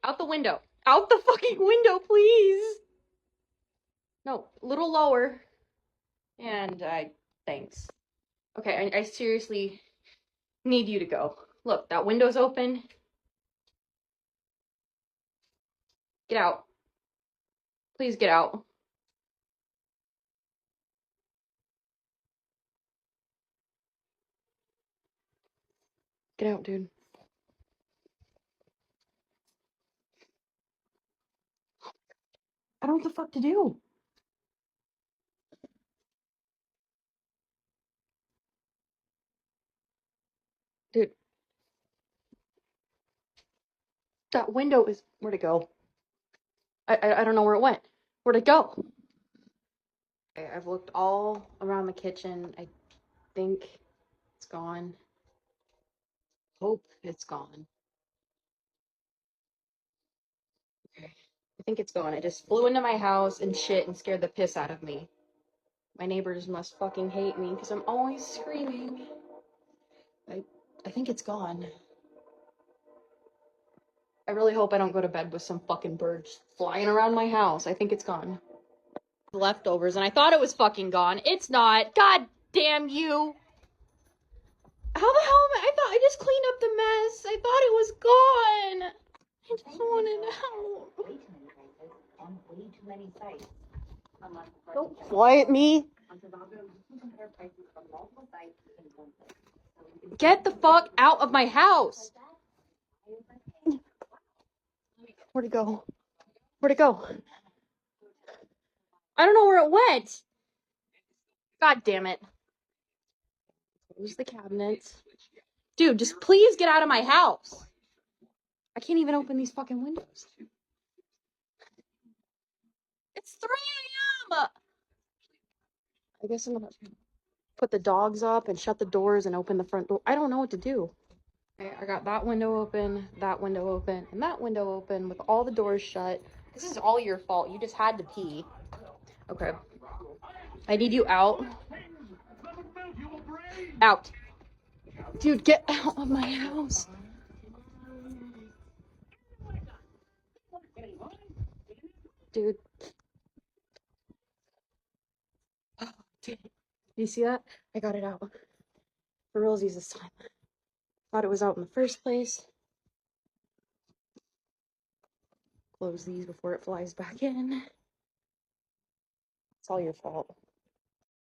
Out the window. Out the fucking window, please. No, a little lower. And thanks. Okay, I seriously need you to go. Look, that window's open. Get out. Please get out. Get out, dude. I don't know what the fuck to do. Dude. That window is... Where'd it go? I don't know where it went. Where'd it go? Okay, I've looked all around the kitchen. I think it's gone. Hope it's gone. Okay. I think it's gone. It just flew into my house and shit and scared the piss out of me. My neighbors must fucking hate me because I'm always screaming. I think it's gone. I really hope I don't go to bed with some fucking birds flying around my house. I think it's gone. Leftovers, and I thought it was fucking gone. It's not. God damn you. How the hell am I thought I just cleaned up the mess. I thought it was gone. I just want it out. Don't fly at me. Get the fuck out of my house. Where'd it go? Where'd it go? I don't know where it went. God damn it. Close the cabinet. Dude, just please get out of my house. I can't even open these fucking windows. It's 3 a.m. I guess I'm gonna put the dogs up and shut the doors and open the front door. I don't know what to do. Okay, I got that window open, and that window open with all the doors shut. This is all your fault. You just had to pee. Okay. I need you out. Out. Dude, get out of my house. Dude. You see that? I got it out. For realsies this time. Thought it was out in the first place. Close these before it flies back in. It's all your fault.